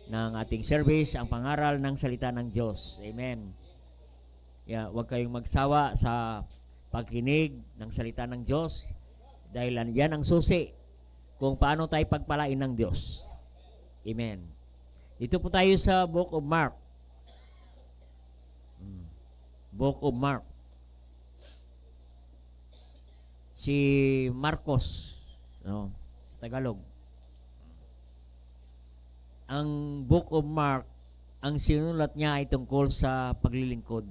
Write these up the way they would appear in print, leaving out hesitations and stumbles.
ng ating service, ang pangaral ng salita ng Diyos. Amen. Huwag kayong magsawa sa pagkinig ng salita ng Diyos dahil yan ang susi kung paano tayo pagpalain ng Diyos. Amen. Dito po tayo sa Book of Mark. Book of Mark. Si Marcos, no, sa Tagalog. Ang Book of Mark, ang sinulat niya ay tungkol sa paglilingkod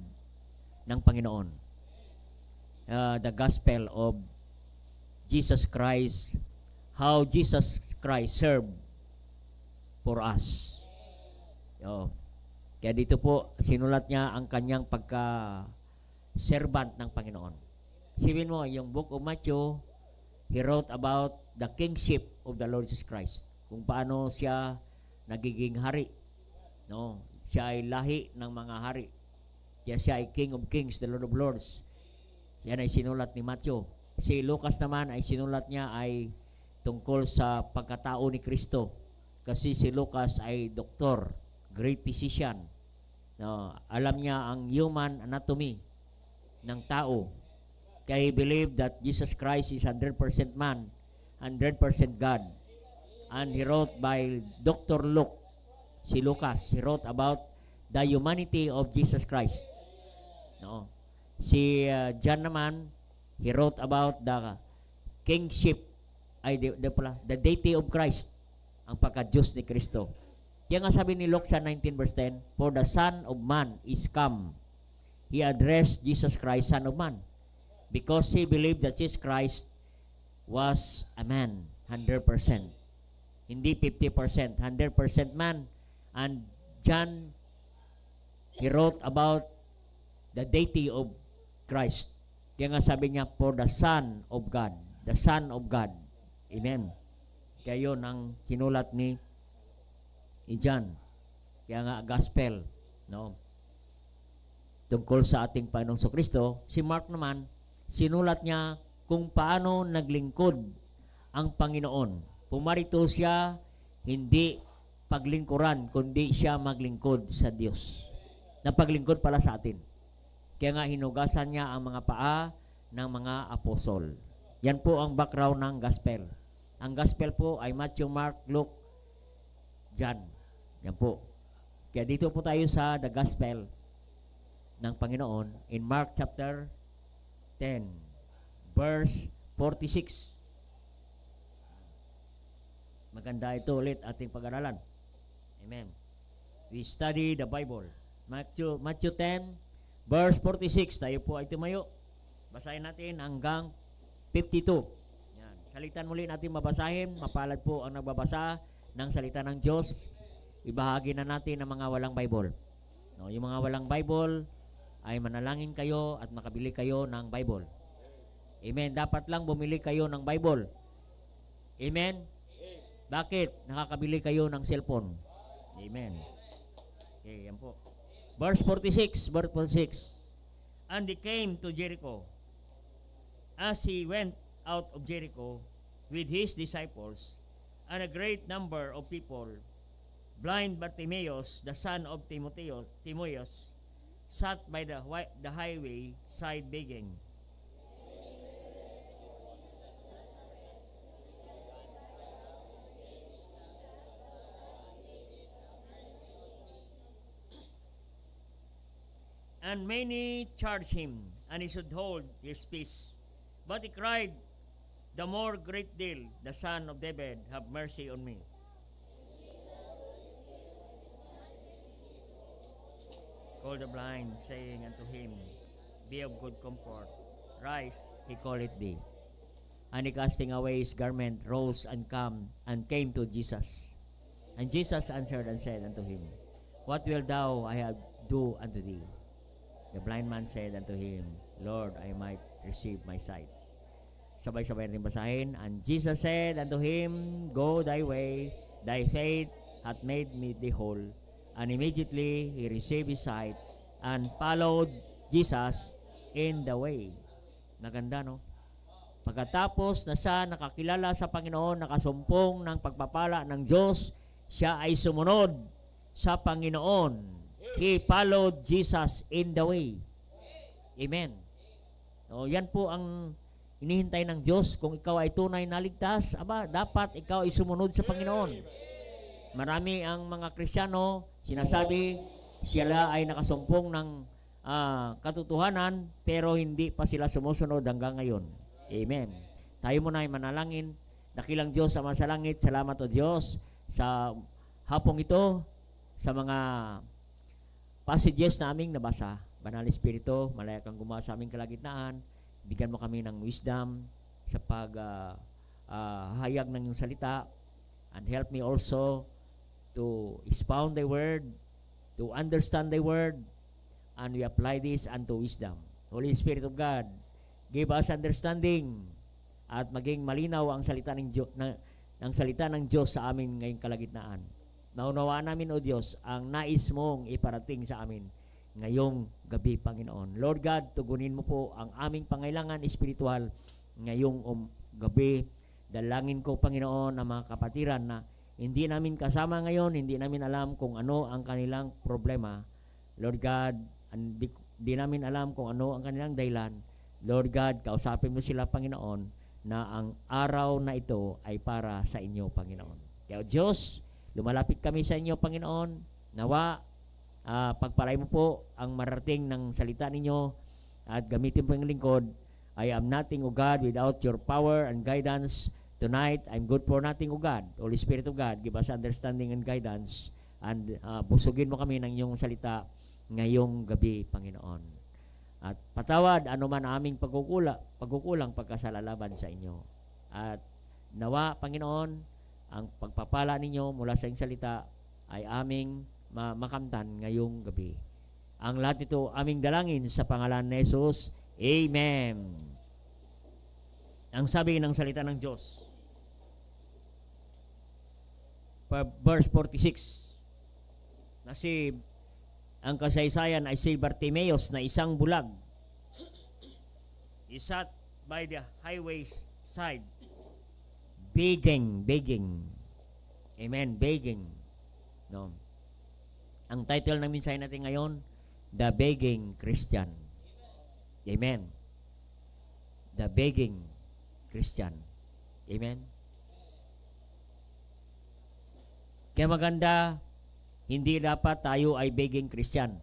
ng Panginoon. The Gospel of Jesus Christ, how Jesus Christ served for us. Kaya dito po, sinulat niya ang kanyang pagka-servant ng Panginoon. Sipin mo, yung Book of Matthew, he wrote about the kingship of the Lord Jesus Christ. Kung paano siya nagiging hari. No? Siya ay lahi ng mga hari. Kaya siya ay King of Kings, the Lord of Lords. Yan ay sinulat ni Matthew. Si Lucas naman ay sinulat niya ay tungkol sa pagkatao ni Kristo. Kasi si Lucas ay doktor, great physician. No? Alam niya ang human anatomy ng tao. Kaya he believed that Jesus Christ is 100% man, 100% God. And he wrote by Dr. Luke, si Lucas, he wrote about the humanity of Jesus Christ. No? Si John naman, he wrote about the kingship, the deity of Christ, ang pagka-Diyos ni Kristo. Kaya nga sabi ni Luke sa 19 verse 10, for the Son of Man is come. He addressed Jesus Christ, Son of Man, because he believed that Jesus Christ was a man, 100%. Hindi 50%, 100% man. And John, he wrote about the deity of Christ. Kaya nga sabi niya, for the Son of God. The Son of God. Amen. Kaya yun ang sinulat ni John. Kaya nga, gospel. No? Tungkol sa ating Panginoong Kristo. Si Mark naman, sinulat niya kung paano naglingkod ang Panginoon. Pumarito siya, hindi paglingkuran, kundi siya maglingkod sa Diyos. Na paglingkod pala sa atin. Kaya nga hinugasan niya ang mga paa ng mga apostol. Yan po ang background ng gospel. Ang gospel po ay Matthew, Mark, Luke, John. Yan po. Kaya dito po tayo sa the gospel ng Panginoon in Mark chapter 10, verse 46. Maganda ito ulit ating pag-aralan. Amen. We study the Bible. Matthew 10, verse 46. Tayo po ay tumayo. Basahin natin hanggang 52. Yan. Salitan muli natin mabasahin. Mapalad po ang nagbabasa ng salita ng Diyos. Ibahagi na natin ang mga walang Bible. No, yung mga walang Bible ay manalangin kayo at makabili kayo ng Bible. Amen. Dapat lang bumili kayo ng Bible. Amen. Bakit? Nakakabili kayo ng cellphone. Amen. Okay, yan po. Verse 46. And he came to Jericho. As he went out of Jericho with his disciples and a great number of people, blind Bartimaeus, the son of Timaeus, sat by the highway side begging. And many charged him, and he should hold his peace. But he cried the more great deal, the Son of David, have mercy on me. Called the blind, saying unto him, be of good comfort, rise, he calleth thee. And he casting away his garment, rose and came to Jesus. And Jesus answered and said unto him, what wilt thou I have do unto thee? The blind man said unto him, Lord, I might receive my sight. Sabay-sabay natin basahin. And Jesus said unto him, go thy way, thy faith hath made me thee whole. And immediately he received his sight and followed Jesus in the way. Maganda, no? Pagkatapos na siya nakakilala sa Panginoon, nakasumpong ng pagpapala ng Diyos, siya ay sumunod sa Panginoon. He followed Jesus in the way. Amen. O, yan po ang hinihintay ng Diyos. Kung ikaw ay tunay na ligtas, dapat ikaw ay sumunod sa Panginoon. Marami ang mga Kristiyano, sinasabi sila ay nakasumpong ng katotohanan, pero hindi pa sila sumusunod hanggang ngayon. Amen. Tayo muna ay manalangin. Dakilang Diyos sa mga langit, salamat o Diyos sa hapong ito, sa mga passages na aming nabasa. Banal Espiritu, malaya kang gumawa sa aming kalagitnaan. Bigyan mo kami ng wisdom sa paghahayag ng iyong salita, and help me also to expound thy word, to understand thy word, and we apply this unto wisdom. Holy Spirit of God, give us understanding at maging malinaw ang salita ng Diyos, ng salita ng Diyos sa amin ngayong kalagitnaan. Naunawaan namin, O Diyos, ang nais mong iparating sa amin ngayong gabi, Panginoon. Lord God, tugunin mo po ang aming pangailangan espiritual ngayong gabi. Dalangin ko, Panginoon, ang mga kapatiran na hindi namin kasama ngayon, hindi namin alam kung ano ang kanilang problema. Lord God, hindi namin alam kung ano ang kanilang dahilan. Lord God, kausapin mo sila, Panginoon, na ang araw na ito ay para sa inyo, Panginoon. Kaya Diyos, lumalapit kami sa inyo, Panginoon. Nawa, pagpalay mo po ang marating ng salita ninyo at gamitin po ang lingkod. I am nothing, O God, without your power and guidance. Tonight, I'm good for nothing, O God. Holy Spirit of God, give us understanding and guidance. And busugin mo kami ng iyong salita ngayong gabi, Panginoon. At patawad anuman aming pagkukulang pagkasalalaban sa inyo. At nawa, Panginoon, ang pagpapala ninyo mula sa iyong salita ay aming makamtan ngayong gabi. Ang lahat ito aming dalangin sa pangalan ni Jesus. Amen. Ang sabi ng salita ng Diyos, verse 46, na ang kasaysayan ay si Bartimeus na isang bulag. He sat by the highway side, begging. Amen, begging. No. Ang title ng mensahe natin ngayon, The Begging Christian. Amen. The Begging Christian. Amen. Kaya maganda, hindi dapat tayo ay begging Christian.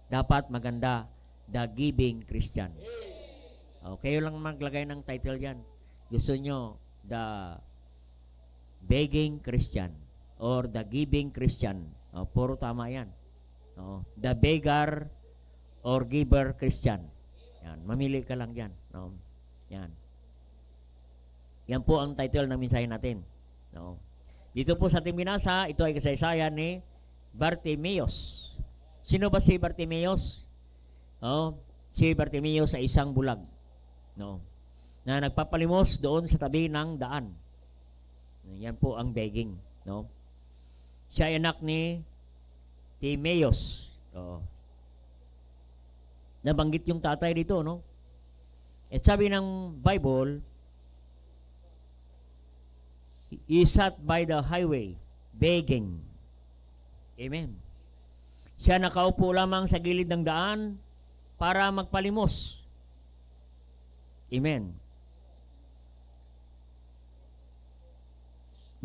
Dapat maganda, the giving Christian. Kayo lang maglagay ng title yan. Gusto nyo, the begging Christian or the giving Christian. Puro tama yan. The beggar or giver Christian. Yan, mamili ka lang yan. Yan. Yan po ang title ng mensahe natin. Dito po sa ating binasa, ito ay kasaysayan ni Bartimeus. Sino ba si Bartimeus? Si Bartimeus ay isang bulag, na nagpapalimos doon sa tabi ng daan. Yan po ang begging, Siya ay anak ni Timaeus. Nabanggit yung tatay dito, At sabi ng Bible, he sat by the highway begging. Amen. Siya nakaupo lamang sa gilid ng daan para magpalimos. Amen.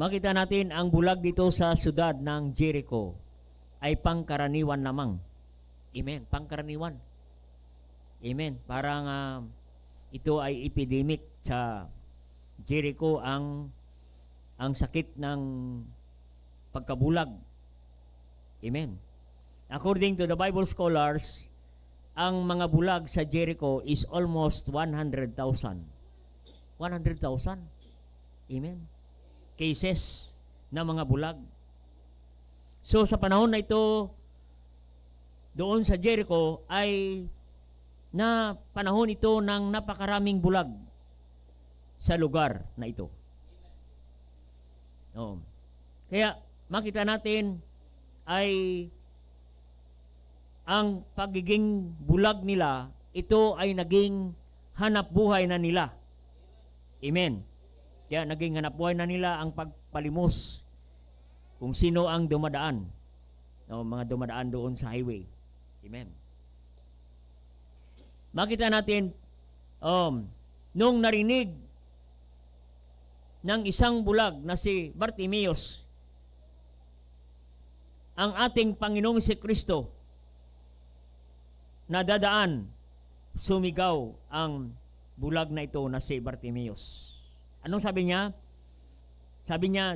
Makita natin ang bulag dito sa siyudad ng Jericho ay pangkaraniwan lamang. Amen. Pangkaraniwan. Amen. Parang ito ay epidemic sa Jericho, ang sakit ng pagkabulag. Amen. According to the Bible scholars, ang mga bulag sa Jericho is almost 100,000. 100,000. Amen. Cases na mga bulag. So sa panahon na ito, doon sa Jericho ay na panahon ito ng napakaraming bulag sa lugar na ito. Kaya makita natin ay ang pagiging bulag nila, ito ay naging hanap buhay na nila. Amen. Kaya naging hanap buhay na nila ang pagpalimos kung sino ang dumadaan. O mga dumadaan doon sa highway. Amen. Makita natin, nung narinig ng isang bulag na si Bartimeus, ang ating Panginoong si Kristo na dadaan, sumigaw ang bulag na ito na si Bartimeus. Anong sabi niya? Sabi niya,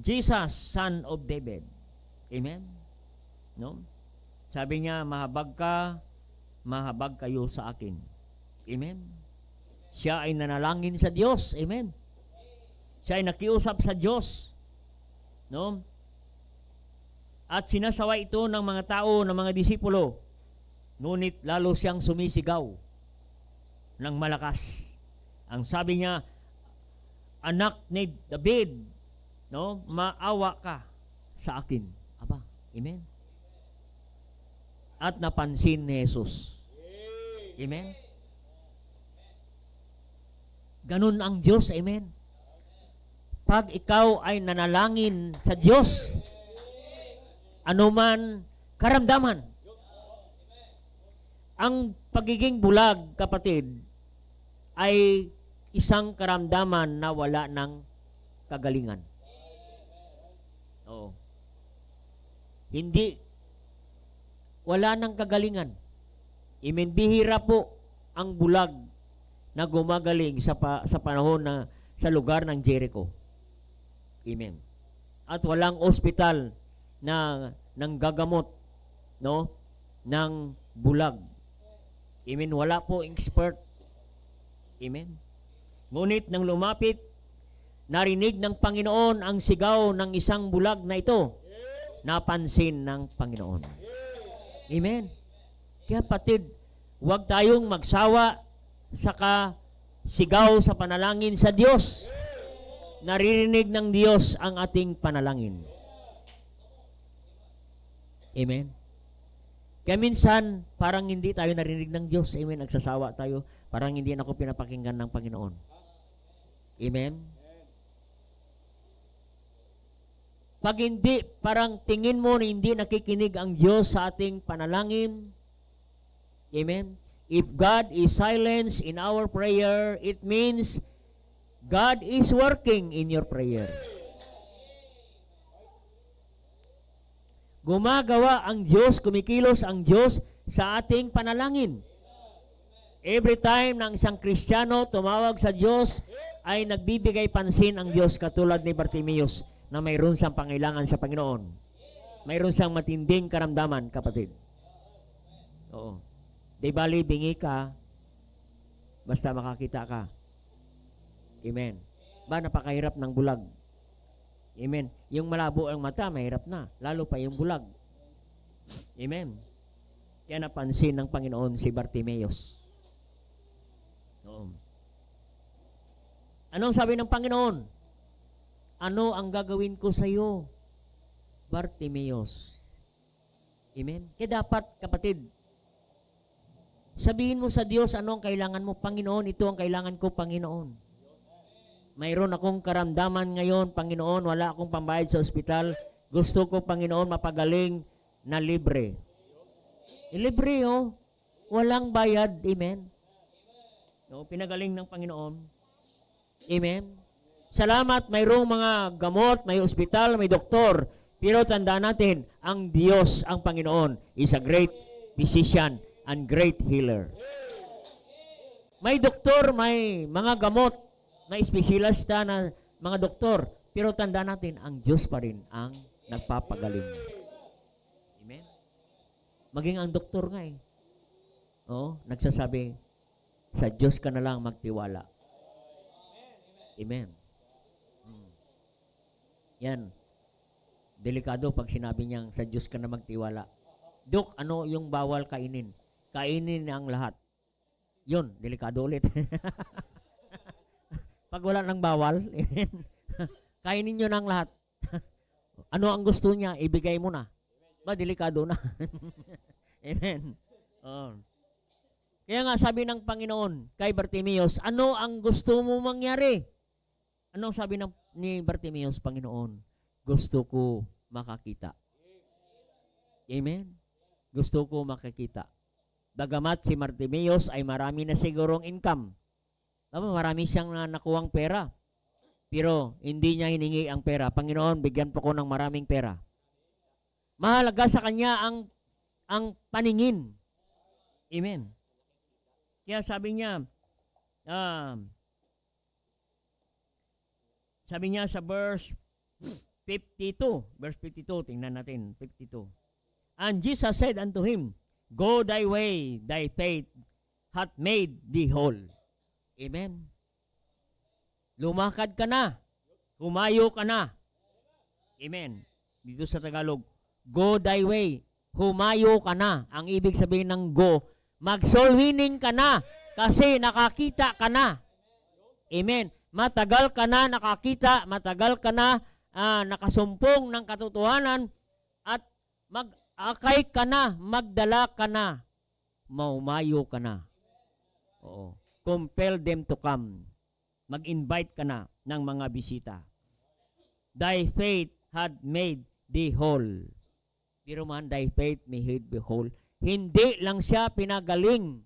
Jesus, son of David. Amen? No? Sabi niya, mahabag kayo sa akin. Amen? Siya ay nanalangin sa Diyos. Amen? Siya ay nakiusap sa Diyos. No? At sinasawa ito ng mga tao, ng mga disipulo. Ngunit lalo siyang sumisigaw ng malakas. Ang sabi niya, anak ni David, no, maawa ka sa akin. Aba, amen. At napansin ni Jesus. Amen. Ganun ang Diyos, amen. Pag ikaw ay nanalangin sa Diyos, anuman karamdaman, ang pagiging bulag, kapatid, ay isang karamdaman na wala ng kagalingan. Oo. Hindi, wala ng kagalingan. Amen. Bihira po ang bulag na gumagaling sa panahon na sa lugar ng Jericho. Amen. At walang ospital na nanggagamot, no, ng bulag. Amen. Wala po expert. Amen. Ngunit nang lumapit, narinig ng Panginoon ang sigaw ng isang bulag na ito. Napansin ng Panginoon. Amen. Kaya kapatid, huwag tayong magsawa sa sigaw sa panalangin sa Diyos. Naririnig ng Diyos ang ating panalangin. Amen. Kaya minsan, parang hindi tayo narinig ng Diyos. Amen. Nagsasawa tayo. Parang hindi na ako pinapakinggan ng Panginoon. Amen. Pag hindi, parang tingin mo na hindi nakikinig ang Diyos sa ating panalangin. Amen. If God is silent in our prayer, it means God is working in your prayer. Gumagawa ang Diyos, kumikilos ang Diyos sa ating panalangin. Every time ng isang Kristiyano tumawag sa Diyos, ay nagbibigay pansin ang Diyos, katulad ni Bartimeus na mayroon siyang pangailangan sa Panginoon. Mayroon siyang matinding karamdaman, kapatid. Oo. Di bali, bingi ka, basta makakita ka. Amen. Ba, napakahirap ng bulag. Amen. Yung malabo ang mata, mahirap na. Lalo pa yung bulag. Amen. Kaya napansin ng Panginoon si Bartimeus. Oo. Anong sabi ng Panginoon? Ano ang gagawin ko sa iyo, Bartimeus? Amen. Kaya dapat, kapatid, sabihin mo sa Diyos, ano ang kailangan mo, Panginoon? Ito ang kailangan ko, Panginoon. Mayroon akong karamdaman ngayon, Panginoon, wala akong pambayad sa ospital. Gusto ko, Panginoon, mapagaling na libre. Libre, oh. Walang bayad. Amen. No, pinagaling ng Panginoon. Amen. Salamat, mayroong mga gamot, may ospital, may doktor. Pero tandaan natin, ang Diyos, ang Panginoon, is a great physician and great healer. May doktor, may mga gamot, may espesyalista na mga doktor, pero tandaan natin, ang Diyos pa rin ang nagpapagaling. Amen? Maging ang doktor nga eh. Oh, nagsasabi, sa Diyos ka na lang magtiwala. Amen. Yan. Delikado pag sinabi niyang sa Diyos ka na magtiwala. Dok, ano yung bawal kainin? Kainin niya ang lahat. Yun, delikado ulit. Pag wala nang bawal, kainin nyo ng lahat. Ano ang gusto niya, ibigay mo na. Ba, delikado na. Amen. Oh. Kaya nga sabi ng Panginoon kay Bartimeus, ano ang gusto mo mangyari? Anong sabi ni Bartimeus, Panginoon? Gusto ko makakita. Amen? Gusto ko makakita. Bagamat si Bartimeus ay marami na sigurong income. Marami siyang nakuwang pera. Pero hindi niya hiningi ang pera. Panginoon, bigyan po ko ng maraming pera. Mahalaga sa kanya ang paningin. Amen. Kaya sabi niya sa verse 52, tingnan natin, 52. And Jesus said unto him, Go thy way, thy faith hath made thee whole. Amen. Lumakad ka na. Humayo ka na. Amen. Dito sa Tagalog, go thy way. Humayo ka na. Ang ibig sabihin ng go, mag-soul winning ka na kasi nakakita ka na. Amen. Matagal ka na nakakita, matagal ka na nakasumpong ng katotohanan at mag-akay ka na, magdala ka na, maumayo ka na. Oo. Compel them to come. Mag-invite ka na ng mga bisita. Thy faith had made thee whole. Pero man, thy faith made thee whole. Hindi lang siya pinagaling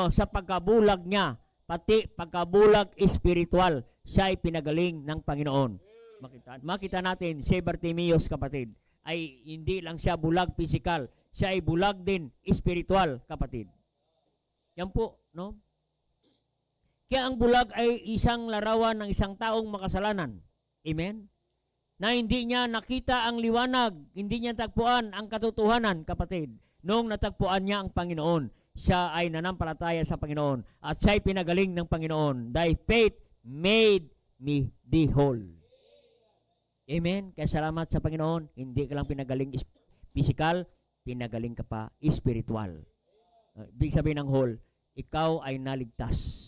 sa pagkabulag niya, pati pagkabulag espiritual, siya ay pinagaling ng Panginoon. Makita natin, si Bartimeus, kapatid, ay hindi lang siya bulag physical, siya ay bulag din espiritual, kapatid. Yan po, no? Kaya ang bulag ay isang larawan ng isang taong makasalanan. Amen? Na hindi niya nakita ang liwanag, hindi niya tagpuan ang katotohanan, kapatid. Noong natagpuan niya ang Panginoon, siya ay nanampalataya sa Panginoon at siya ay pinagaling ng Panginoon. Thy faith made me thee whole. Amen? Kaya salamat sa Panginoon, hindi ka lang pinagaling physical, pinagaling ka pa spiritual. Ibig sabihin ng whole, ikaw ay naligtas.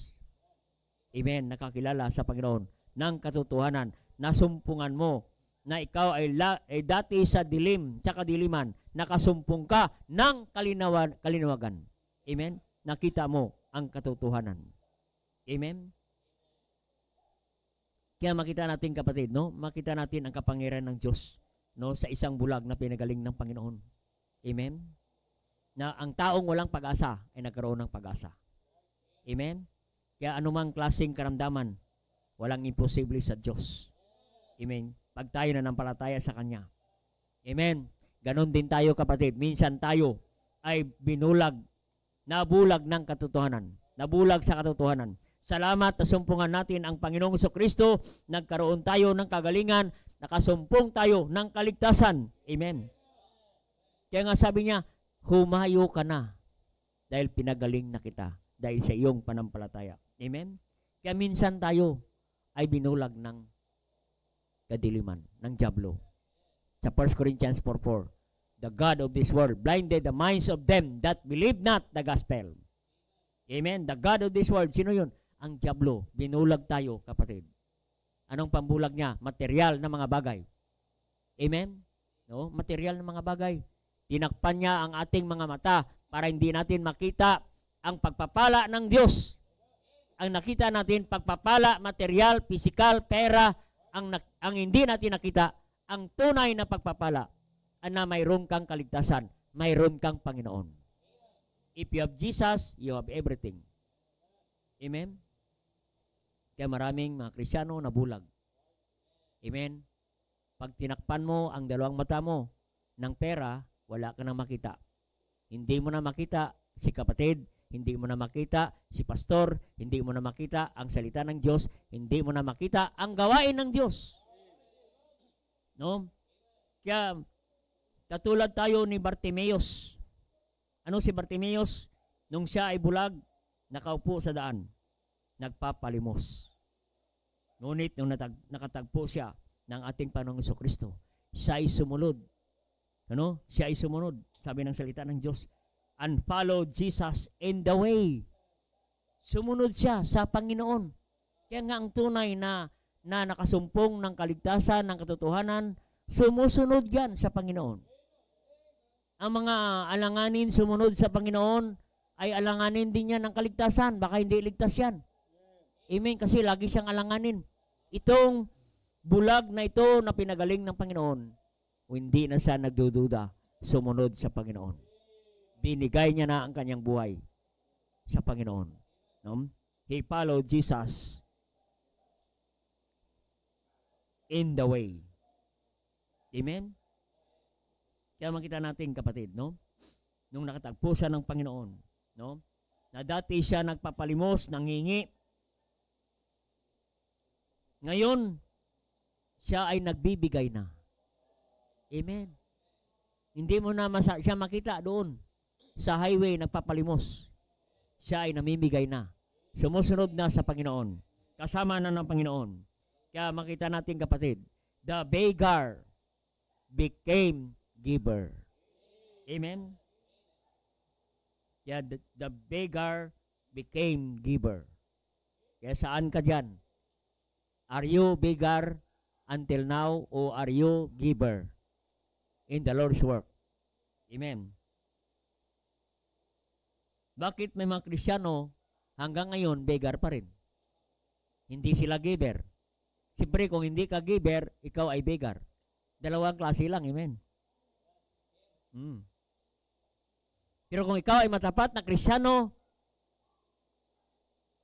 Amen? Nakakilala sa Panginoon ng katotohanan. Nasumpungan mo na ikaw ay dati sa dilim, tsaka diliman, nakasumpong ka ng kalinawagan. Amen? Nakita mo ang katotohanan. Amen? Kaya makita natin, kapatid, no? Makita natin ang kapangyarihan ng Diyos, no? Sa isang bulag na pinagaling ng Panginoon. Amen? Na ang taong walang pag-asa ay nagkaroon ng pag-asa. Amen? Kaya anumang klaseng karamdaman, walang imposible sa Diyos. Amen? Pag tayo nanampalataya sa Kanya. Amen? Ganon din tayo, kapatid. Minsan tayo ay nabulag ng katotohanan. Nabulag sa katotohanan. Salamat na sumpungan natin ang Panginoong Jesucristo. Nagkaroon tayo ng kagalingan. Nakasumpong tayo ng kaligtasan. Amen? Kaya nga sabi niya, humayo ka na dahil pinagaling na kita dahil sa iyong panampalataya. Amen? Kaya minsan tayo ay binulag ng kadiliman, ng dyablo. Sa 1 Corinthians 4:4, the God of this world blinded the minds of them that believe not the gospel. Amen? The God of this world, sino yun? Ang dyablo. Binulag tayo, kapatid. Anong pambulag niya? Material na mga bagay. Amen? No? Material na mga bagay. Tinakpan niya ang ating mga mata para hindi natin makita ang pagpapala ng Diyos. Ang nakita natin, pagpapala, material, physical, pera, ang hindi natin nakita, ang tunay na pagpapala, na mayroon kang kaligtasan, mayroon kang Panginoon. If you have Jesus, you have everything. Amen? Kaya maraming mga Kristiyano nabulag. Amen? Pag tinakpan mo ang dalawang mata mo ng pera, wala ka nang makita. Hindi mo na makita si kapatid, hindi mo na makita si pastor, hindi mo na makita ang salita ng Diyos, hindi mo na makita ang gawain ng Diyos. No? Kaya, katulad tayo ni Bartimeus. Ano si Bartimeus? Nung siya ay bulag, nakaupo sa daan, nagpapalimos. Ngunit nung nakatagpo siya ng ating Panginoong Jesucristo, siya ay sumunod. Ano? Siya ay sumunod. Sabi ng salita ng Diyos, and follow Jesus in the way. Sumunod siya sa Panginoon. Kaya nga ang tunay na nakasumpong ng kaligtasan, ng katotohanan, sumusunod yan sa Panginoon. Ang mga alanganin sumunod sa Panginoon, ay alanganin din yan ng kaligtasan. Baka hindi ligtas yan. Amen. Kasi lagi siyang alanganin. Itong bulag na ito na pinagaling ng Panginoon, o hindi na siya nagdududa, sumunod sa Panginoon. Binigay niya na ang kanyang buhay sa Panginoon. No? He followed Jesus in the way. Amen? Kaya makita natin, kapatid, no? Nung nakatagpo siya ng Panginoon, no? Na dati siya nagpapalimos, nangingi. Ngayon, siya ay nagbibigay na. Amen. Hindi mo na siya makita doon sa highway nagpapalimos. Siya ay namimigay na. Sumusunod na sa Panginoon. Kasama na ng Panginoon. Kaya makita natin, kapatid, the beggar became giver. Amen? Kaya the beggar became giver. Kaya saan ka dyan? Are you beggar until now, or are you giver in the Lord's work? Amen. Bakit may mga Kristiyano hanggang ngayon beggar pa rin? Hindi sila giver. Siyempre, kung hindi ka giver, ikaw ay beggar. Dalawang klase lang, amen. Pero kung ikaw ay matapat na Kristiyano,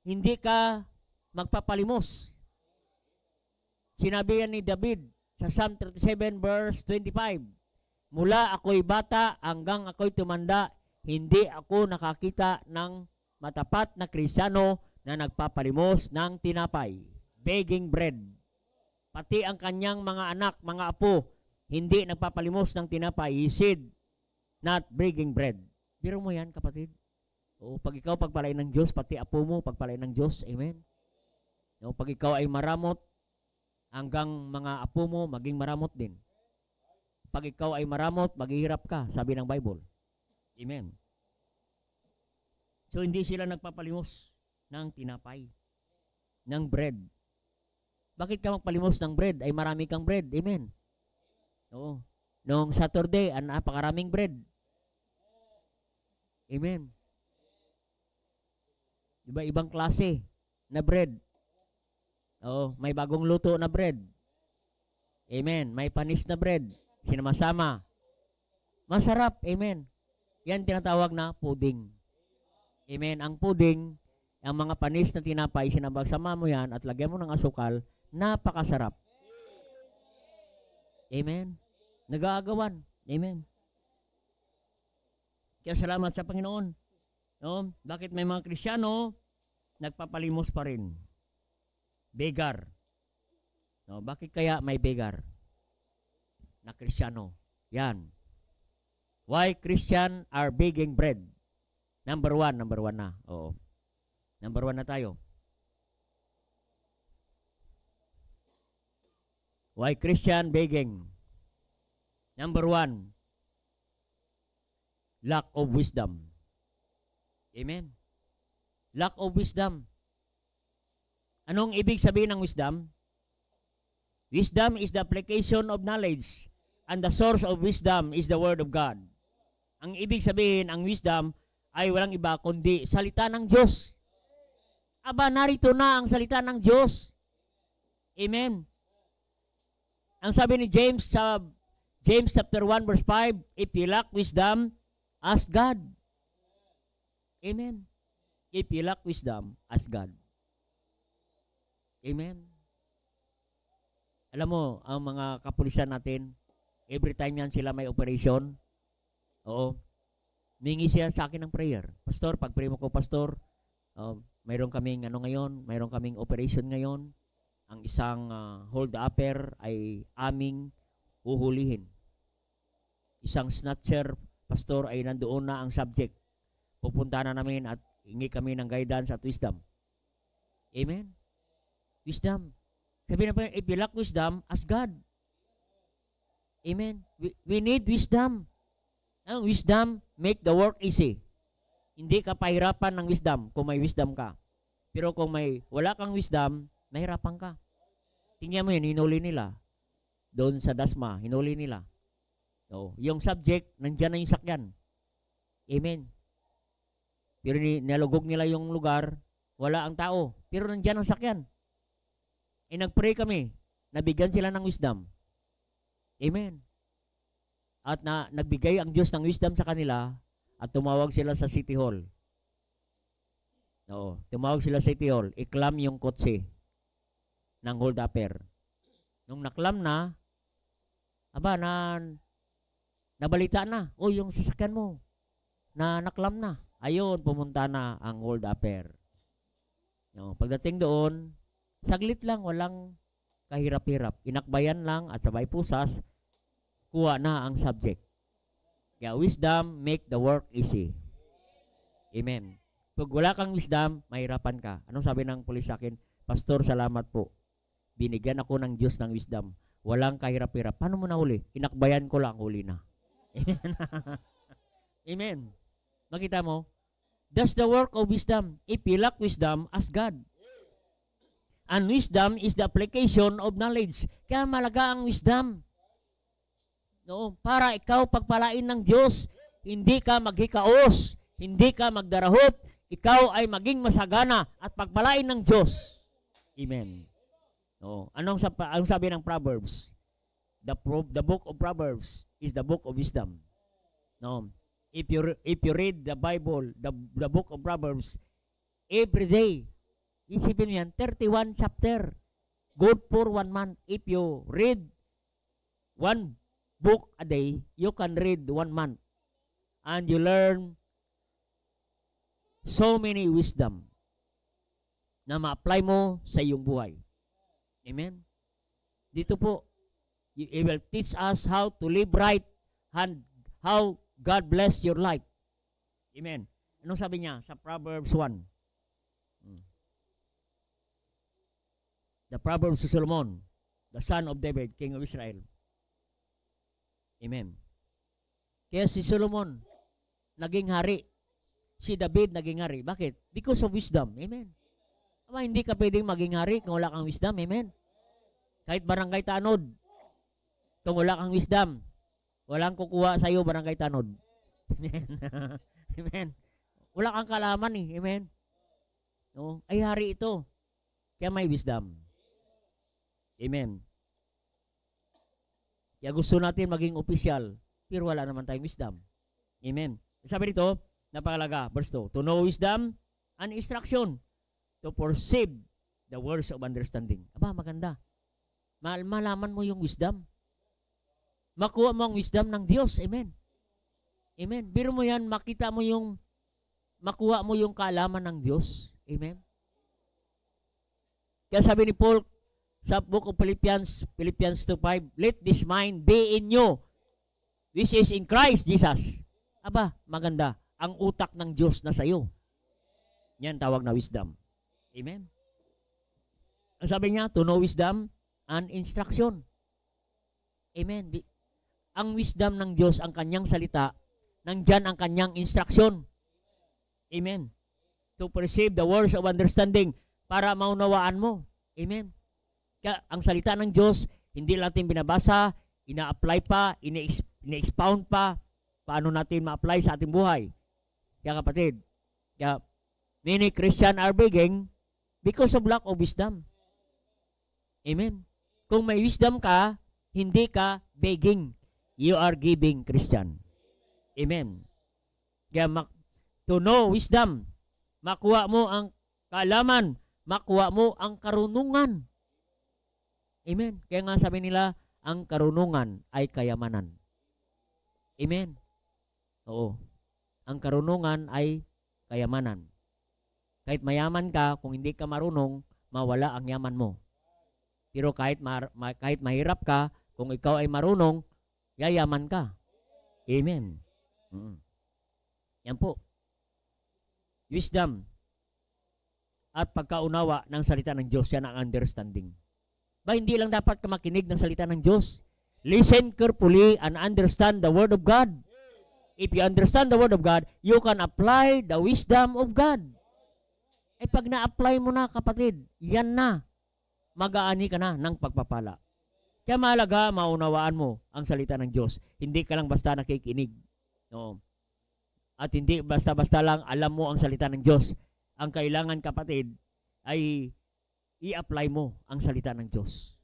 hindi ka magpapalimos. Sinabi yan ni David sa Psalm 37 verse 25, mula ako'y bata hanggang ako'y tumanda, hindi ako nakakita ng matapat na Kristiyano na nagpapalimos ng tinapay, begging bread. Pati ang kanyang mga anak, mga apo, hindi nagpapalimos ng tinapay. He said, not begging bread. Biro mo yan, kapatid. O, pag ikaw pagpalain ng Diyos, pati apo mo pagpalain ng Diyos. Amen. O, pag ikaw ay maramot, hanggang mga apo mo maging maramot din. Pag ikaw ay maramot, maghihirap ka, sabi ng Bible. Amen. So, hindi sila nagpapalimos ng tinapay, ng bread. Bakit ka magpalimos ng bread? Ay marami kang bread. Amen. Oo. Noong Saturday, napakaraming bread. Amen. Diba, ibang klase na bread. Oo, may bagong luto na bread. Amen. May panis na bread. Sinama-sama. Masarap. Amen. Yan tinatawag na pudding. Amen. Ang pudding, ang mga panis na tinapay, sinabagsama mo yan at lagyan mo ng asukal, napakasarap. Amen. Nag-aagawan. Amen. Kaya salamat sa Panginoon. No? Bakit may mga Kristiyano nagpapalimos pa rin? Beggar. No? Bakit kaya may beggar na Kristiyano? Yan. Why Christian are begging bread? Number one na. Oo. Number 1 na tayo. Why Christian begging? Number 1, lack of wisdom. Amen. Lack of wisdom. Anong ibig sabihin ng wisdom? Wisdom is the application of knowledge, and the source of wisdom is the Word of God. Ang ibig sabihin, ang wisdom ay walang iba kundi salita ng Diyos. Aba, narito na ang salita ng Diyos. Amen. Ang sabi ni James sa James chapter 1 verse 5, if you lack wisdom, ask God. Amen. If you lack wisdom, ask God. Amen. Alam mo, ang mga kapulisan natin, every time yan sila may operation, oo, mingi siya sa akin ng prayer. Pastor, pag-pray mo ko, Pastor, mayroon kaming mayroon kaming operation ngayon. Ang isang hold-upper ay aming uhulihin. Isang snatcher, Pastor, ay nandoon na ang subject. Pupunta na namin at hingi kami ng guidance at wisdom. Amen? Wisdom. Sabi na po, if you lack wisdom, ask God. Amen? We need wisdom. Ang wisdom make the work easy. Hindi ka pahirapan ng wisdom kung may wisdom ka. Pero kung wala kang wisdom, mahirapan ka. Tingnan mo yun, hinuli nila. Doon sa Dasma, hinuli nila. So, yung subject, nandyan na yung sakyan. Amen. Pero nalugog nila yung lugar, wala ang tao. Pero nandyan ang sakyan. Nagpray kami. nabigyan sila ng wisdom. Amen. At nagbigay ang Diyos ng wisdom sa kanila at tumawag sila sa City Hall. Oo, tumawag sila sa City Hall. Iklam yung kotse ng hold-upper. Nung naklam na, nabalita na. O, yung sasakyan mo, naklam na. Ayun, pumunta na ang hold-upper. No, pagdating doon, saglit lang, walang kahirap-hirap. Inakbayan lang at sabay pusas, kuha na ang subject. Kaya wisdom make the work easy. Amen. Pag wala kang wisdom, mahirapan ka. Anong sabi ng pulis sa akin? Pastor, salamat po. Binigyan ako ng Diyos ng wisdom. Walang kahirap-hirap. Paano mo nahuli? Inakbayan ko lang, huli na. Amen. Amen. Makita mo? That's the work of wisdom. If you lack wisdom, ask God. And wisdom is the application of knowledge. Kaya malaga ang wisdom. No, para ikaw pagpalain ng Diyos, hindi ka maghikaos, hindi ka magdarahop, ikaw ay maging masagana at pagpalain ng Diyos. Amen. No, anong sabi ng Proverbs? The book of Proverbs is the book of wisdom. No. If you read the Bible, the book of Proverbs, every day, isipin mo yan, 31 chapter. Good for 1 month. If you read 1 book a day, you can read 1 month. And you learn so many wisdom na ma-apply mo sa iyong buhay. Amen? Dito po, it will teach us how to live right and how God bless your life. Amen. Anong sabi niya sa Proverbs 1? The Proverbs of Solomon, the son of David, king of Israel. Amen. Kaya si Solomon naging hari. Si David naging hari. Bakit? Because of wisdom. Amen. Ama, hindi ka pwedeng maging hari kung wala kang wisdom. Amen. Kahit barangay tanod, kung wala kang wisdom, walang kukuha sa iyo barangay tanod. Amen. Amen. Wala kang kalaman eh. Amen. No? Ay hari ito. Kaya may wisdom. Amen. Kaya gusto natin maging opisyal, pero wala naman tayong wisdom. Amen. Sabi dito, napakalaga, verse 2, to know wisdom and instruction, to perceive the words of understanding. Aba, maganda. Malaman mo yung wisdom. Makuha mo ang wisdom ng Diyos. Amen. Amen. Biro mo yan, makuha mo yung kaalaman ng Diyos. Amen. Kaya sabi ni Paul sa book of Philippians 2:5, let this mind be in you, which is in Christ Jesus. Aba, maganda. Ang utak ng Diyos na sa iyo. Yan tawag na wisdom. Amen. Ang sabi niya, to know wisdom and instruction. Amen. Ang wisdom ng Diyos, ang kanyang salita, nandyan ang kanyang instruction. Amen. To perceive the words of understanding, para maunawaan mo. Amen. Kaya ang salita ng Diyos, hindi natin binabasa, ina-apply pa, ina-expound pa, paano natin ma-apply sa ating buhay. Kaya kapatid, many Christians are begging because of lack of wisdom. Amen. Kung may wisdom ka, hindi ka begging. You are giving, Christian. Amen. Kaya to know wisdom, makuha mo ang kaalaman, makuha mo ang karunungan. Amen. Kaya nga sabi nila, ang karunungan ay kayamanan. Amen. Oo. Ang karunungan ay kayamanan. Kahit mayaman ka, kung hindi ka marunong, mawala ang yaman mo. Pero kahit mahirap ka, kung ikaw ay marunong, yayaman ka. Amen. Yan po. Wisdom at pagkaunawa ng salita ng Diyos, yan ang understanding. Ba, hindi lang dapat ka makinig ng salita ng Diyos. Listen carefully and understand the Word of God. If you understand the Word of God, you can apply the wisdom of God. Eh pag na-apply mo na, kapatid, yan na. Mag-aani ka na ng pagpapala. Kaya mahalaga, maunawaan mo ang salita ng Diyos. Hindi ka lang basta nakikinig. No. At hindi basta-basta lang alam mo ang salita ng Diyos. Ang kailangan, kapatid, ay i-apply mo ang salita ng Diyos.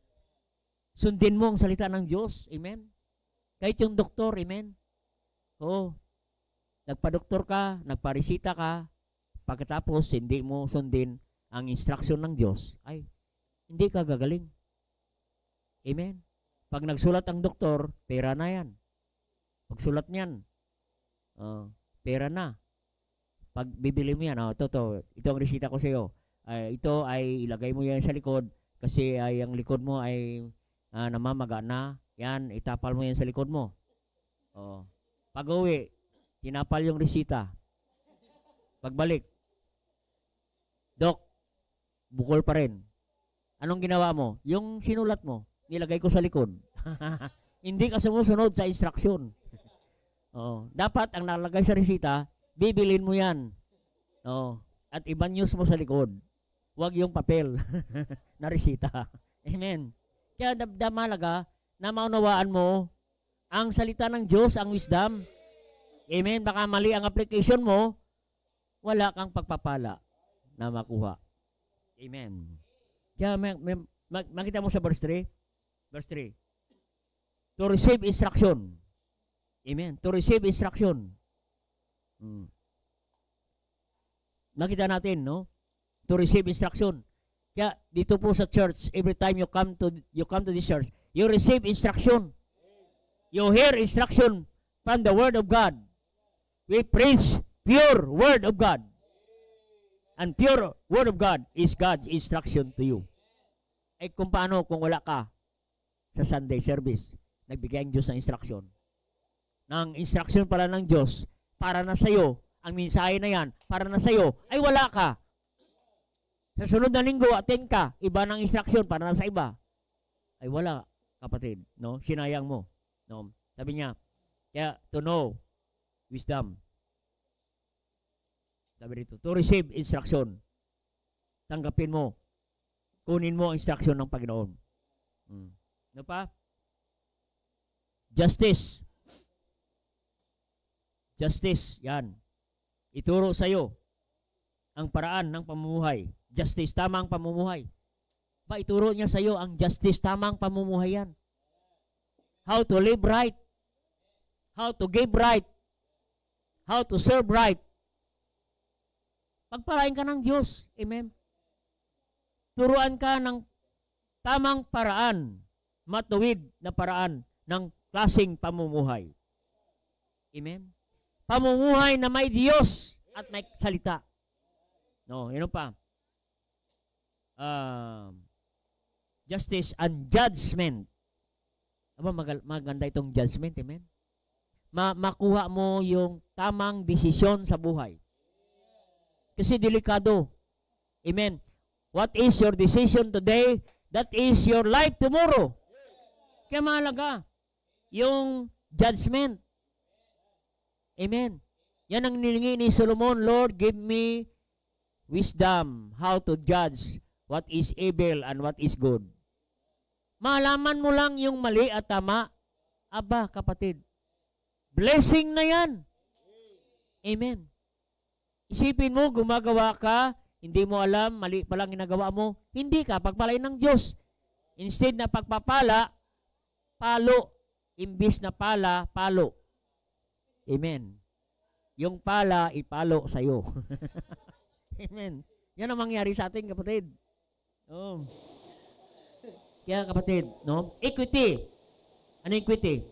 Sundin mo ang salita ng Diyos. Amen? Kahit yung doktor, amen? Oo. Nagpa-doktor ka, nagparesita ka, pagkatapos hindi mo sundin ang instruction ng Diyos, ay, hindi ka gagaling. Amen? Pag nagsulat ang doktor, pera na yan. Pagsulat niyan, pera na. Pag bibili mo yan, ito ang resita ko sa iyo. Ito ay ilagay mo yan sa likod kasi ang likod mo ay namamaga na. Yan, itapal mo yan sa likod mo. Pag uwi, tinapal yung resita. Pagbalik, Dok, bukol pa rin. Anong ginawa mo? Yung sinulat mo, nilagay ko sa likod. Hindi ka sumusunod sa instruction. Dapat ang nalagay sa resita, bibilin mo yan. At i-news mo sa likod. Huwag yung papel na resita. Amen. Kaya damalaga na maunawaan mo ang salita ng Diyos, ang wisdom. Amen. Baka mali ang application mo, wala kang pagpapala na makuha. Amen. Kaya makita mo sa verse 3. Verse 3. To receive instruction. Amen. To receive instruction. Makita natin, no? To receive instruction. Kaya dito po sa church, every time you come to this church, you receive instruction. You hear instruction from the Word of God. We preach pure Word of God. And pure Word of God is God's instruction to you. Kung paano kung wala ka sa Sunday service, nagbigay ang Diyos ng instruction. Nang instruction pala ng Diyos, para na sa'yo, ang mensahe na yan, para na sa'yo, ay wala ka. Sa sunod na linggo, attend ka, iba ng instruction para na sa iba. Ay wala, kapatid, no? Sinayang mo, no? Sabi niya, kaya to know wisdom. Sabi dito, to receive instruction. Tanggapin mo. Kunin mo ang instruction ng Panginoon. Ano pa? Justice. Justice, yan. Ituro sa'yo ang paraan ng pamumuhay. Justice, tamang pamumuhay. Ituro niya sa'yo ang justice, tamang pamumuhay yan. How to live right. How to give right. How to serve right. Pagpalain ka ng Diyos. Amen. Turuan ka ng tamang paraan, matuwid na paraan ng klaseng pamumuhay. Amen. Pamumuhay na may Diyos at may salita. No, yun pa. Justice and judgment. Maganda itong judgment, amen? Makuha mo yung tamang desisyon sa buhay. Kasi delikado. Amen. What is your decision today? That is your life tomorrow. Kaya mahalaga yung judgment. Amen. Yan ang nilingi ni Solomon, Lord, give me wisdom how to judge what is evil and what is good. Malaman mo lang yung mali at tama. Aba, kapatid, blessing na yan. Amen. Isipin mo, gumagawa ka, hindi mo alam, mali palang ginagawa mo, hindi ka pagpalain ng Diyos. Instead na pagpapala, palo. Imbis na pala, palo. Amen. Yung pala, ipalo sa'yo. Amen. Yan ang mangyari sa atin, kapatid. Oh. Kaya, kapatid, no? Equity. Ano equity?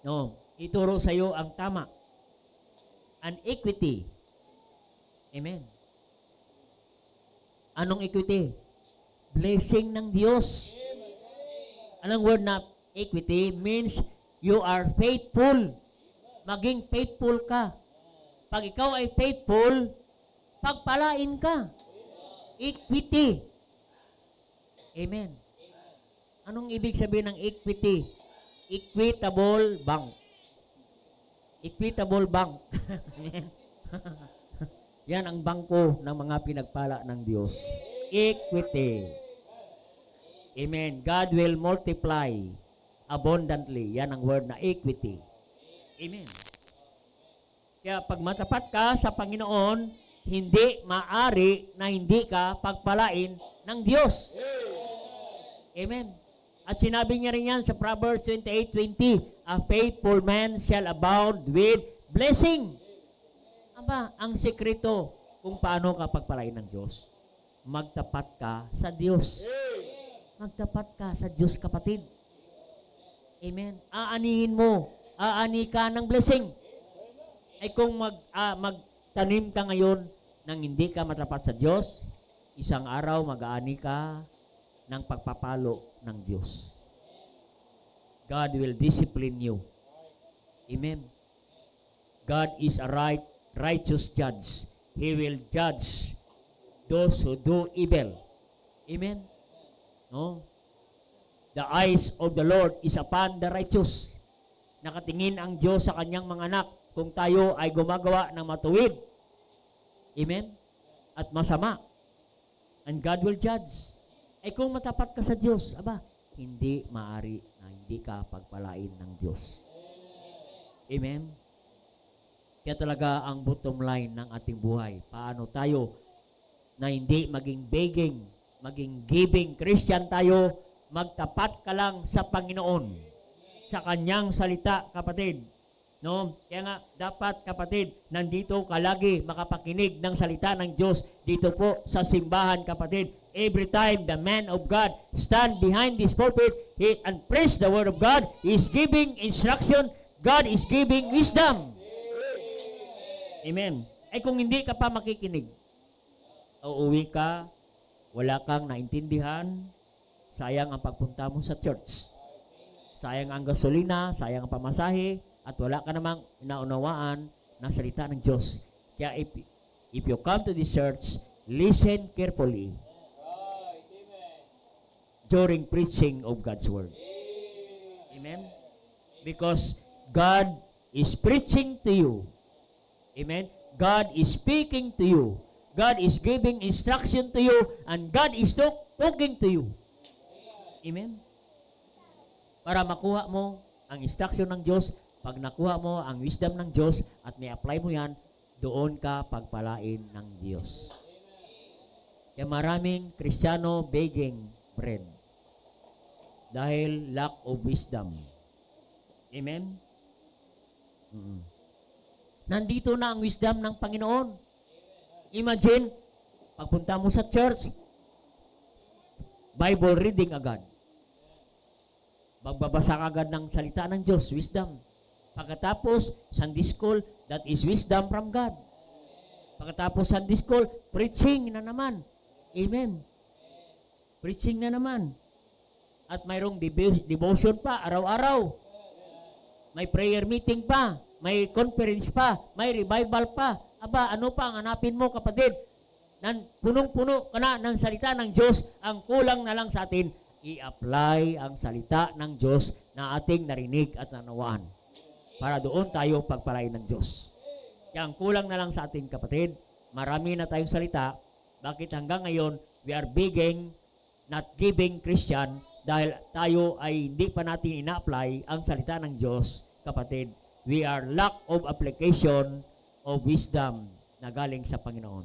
No. Ituro sa'yo ang tama. An equity. Amen. Anong equity? Blessing ng Diyos. Anong word na equity? Means you are faithful. Maging faithful ka. Pag ikaw ay faithful, pagpalain ka. Equity. Amen. Anong ibig sabihin ng equity? Equitable bank. Equitable bank. Yan ang bangko ng mga pinagpala ng Diyos. Equity. Amen. God will multiply abundantly. Yan ang word na equity. Amen. Kaya pag matapat ka sa Panginoon, hindi maari na hindi ka pagpalain ng Diyos. Amen. At sinabi niya rin yan sa Proverbs 28:20, a faithful man shall abound with blessing. Aba, ang sekreto kung paano ka pagpalain ng Diyos, magtapat ka sa Diyos. Magtapat ka sa Diyos, kapatid. Amen. Aanihin mo, aani ka ng blessing. Ay kung magtanim ka ngayon nang hindi ka matapat sa Diyos, isang araw mag-aani ka ng pagpapalo ng Diyos. God will discipline you. Amen. God is a righteous judge. He will judge those who do evil. Amen. No? The eyes of the Lord is upon the righteous. Nakatingin ang Diyos sa kanyang mga anak kung tayo ay gumagawa ng matuwid. Amen. At masama. And God will judge. Ay kung matapat ka sa Diyos, aba, hindi maari na hindi ka pagpalain ng Diyos. Amen? Kaya talaga ang bottom line ng ating buhay, paano tayo na hindi maging begging, maging giving Christian tayo, magtapat ka lang sa Panginoon, sa Kanyang salita, kapatid. No? Kaya nga, dapat, kapatid, nandito ka lagi makapakinig ng salita ng Diyos dito po sa simbahan, kapatid. Every time the man of God stand behind this pulpit and preach the word of God, he is giving instruction. God is giving wisdom. Amen. Ay kung hindi ka pa makikinig, uuwi ka, wala kang naintindihan, sayang ang pagpunta mo sa church. Sayang ang gasolina, sayang ang pamasahe, at wala ka namang naunawaan na salita ng Diyos. Kaya if you come to this church, listen carefully during preaching of God's word. Amen? Because God is preaching to you. Amen? God is speaking to you. God is giving instruction to you, and God is talking to you. Amen? Para makuha mo ang instruction ng Diyos, pag nakuha mo ang wisdom ng Diyos at may apply mo yan, doon ka pagpalain ng Diyos. Kaya maraming Kristiyano begging bread dahil lack of wisdom. Amen? Nandito na ang wisdom ng Panginoon. Imagine, pagpunta mo sa church, Bible reading agad. Magbabasa ka agad ng salita ng Diyos, wisdom. Pagkatapos, Sunday school, that is wisdom from God. Pagkatapos Sunday school, preaching na naman. Amen. Preaching na naman. At mayroong devotion pa, araw-araw. May prayer meeting pa, may conference pa, may revival pa. Aba, ano pa ang hanapin mo, kapatid? Punong-puno ka na ng salita ng Diyos. Ang kulang na lang sa atin, i-apply ang salita ng Diyos na ating narinig at nanawaan. Para doon tayo pagpalain ng Diyos. Kaya ang kulang na lang sa atin, kapatid, marami na tayong salita. Bakit hanggang ngayon, we are begging, not giving Christian, dahil tayo ay hindi pa natin ina-apply ang salita ng Diyos, kapatid. We are lack of application of wisdom na galing sa Panginoon.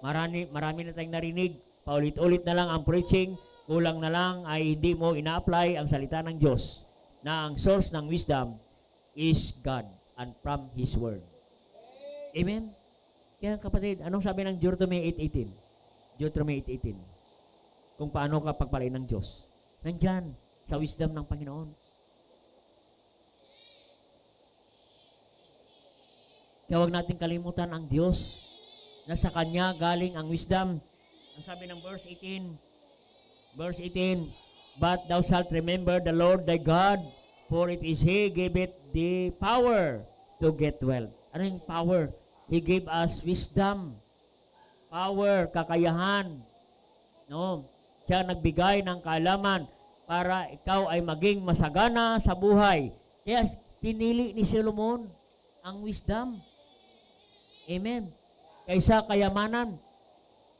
Marami na tayong narinig, paulit-ulit na lang ang preaching, kulang na lang ay hindi mo ina-apply ang salita ng Diyos na ang source ng wisdom is God and from His Word. Amen? Kaya kapatid, anong sabi ng Deuteronomy 8:18? Deuteronomy 8:18. Kung paano ka pagpalain ng Diyos. Nandyan, sa wisdom ng Panginoon. Kaya huwag natin kalimutan ang Diyos na sa Kanya galing ang wisdom. Ang sabi ng verse 18, but thou shalt remember the Lord thy God, for it is He giveth the power to get wealth. Ano yung power? He gave us wisdom, power, kakayahan. No? Siya nagbigay ng kaalaman para ikaw ay maging masagana sa buhay. Kaya pinili ni Solomon ang wisdom. Amen. Kaysa kayamanan.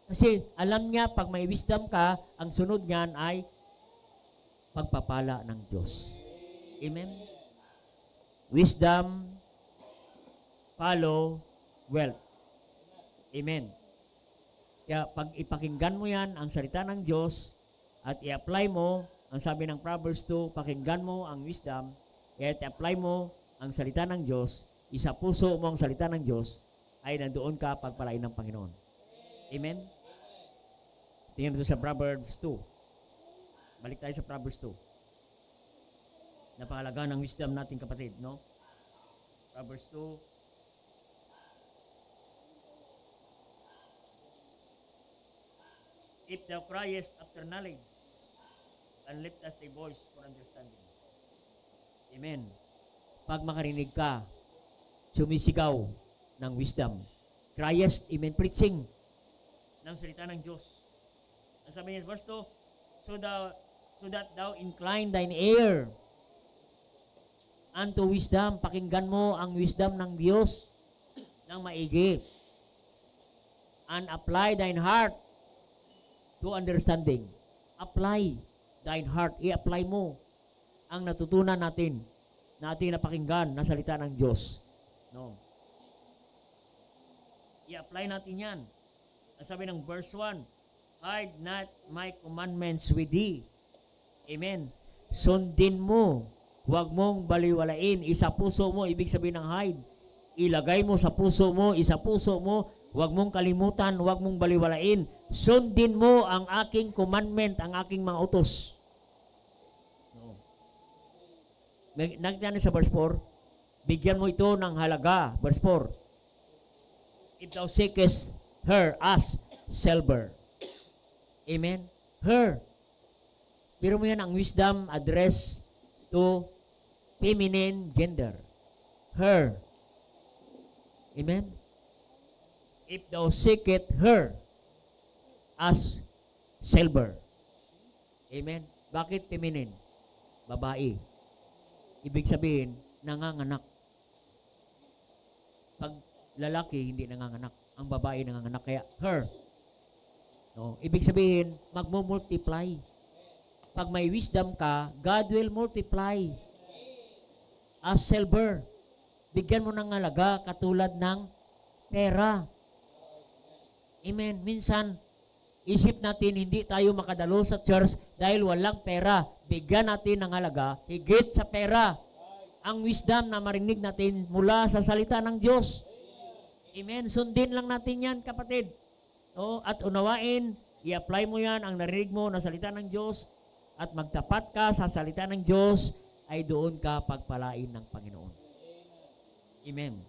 Kasi alam niya, pag may wisdom ka, ang sunod niyan ay pagpapala ng Diyos. Amen. Wisdom, follow, wealth. Amen. Kaya pag ipakinggan mo yan, ang salita ng Diyos, at i-apply mo, Ang sabi ng Proverbs 2, pakinggan mo ang wisdom, kaya apply mo ang salita ng Diyos, isa puso mo ang salita ng Diyos, ay nandoon ka pagpalain ng Panginoon. Amen? Tingnan ito sa Proverbs 2. Balik tayo sa Proverbs 2. Napakalaga ng wisdom natin, kapatid, no? Proverbs 2. If thou criest after knowledge, and lift us thy voice for understanding. Amen. Pag makarinig ka, sumisigaw ng wisdom. Criest, amen, preaching ng salita ng Diyos. Ang sabi niya sa verse 2, so that thou incline thine ear unto wisdom, pakinggan mo ang wisdom ng Diyos ng maigi, and apply thine heart to understanding. Apply thine heart. I-apply mo ang natutunan natin na ating napakinggan na salita ng Diyos. No. I-apply natin yan. Ang sabi ng verse 1, hide not my commandments with thee. Amen. Sundin mo. Huwag mong baliwalain. Isa puso mo, ibig sabihin ng hide. Ilagay mo sa puso mo, isa puso mo. Huwag mong kalimutan, huwag mong baliwalain. Sundin mo ang aking commandment, ang aking mga utos. No. Nakita niyo sa verse 4, bigyan mo ito ng halaga. Verse 4, if thou seekest her as silver. Amen? Her. Pero mo yan ang wisdom address to feminine gender. Her. Amen? If thou seeketh her as silver. Amen? Bakit feminine? Babae. Ibig sabihin, nanganganak. Pag lalaki, hindi nanganganak. Ang babae nanganganak. Kaya, her. No? Ibig sabihin, magmumultiply. Pag may wisdom ka, God will multiply. As silver. Bigyan mo ng halaga katulad ng pera. Amen. Minsan, isip natin hindi tayo makadalo sa church dahil walang pera. Bigyan natin ng halaga, higit sa pera, ang wisdom na marinig natin mula sa salita ng Diyos. Amen. Sundin lang natin yan, kapatid. O, at unawain, i-apply mo yan, ang narinig mo na salita ng Diyos, at magtapat ka sa salita ng Diyos, ay doon ka pagpalain ng Panginoon. Amen.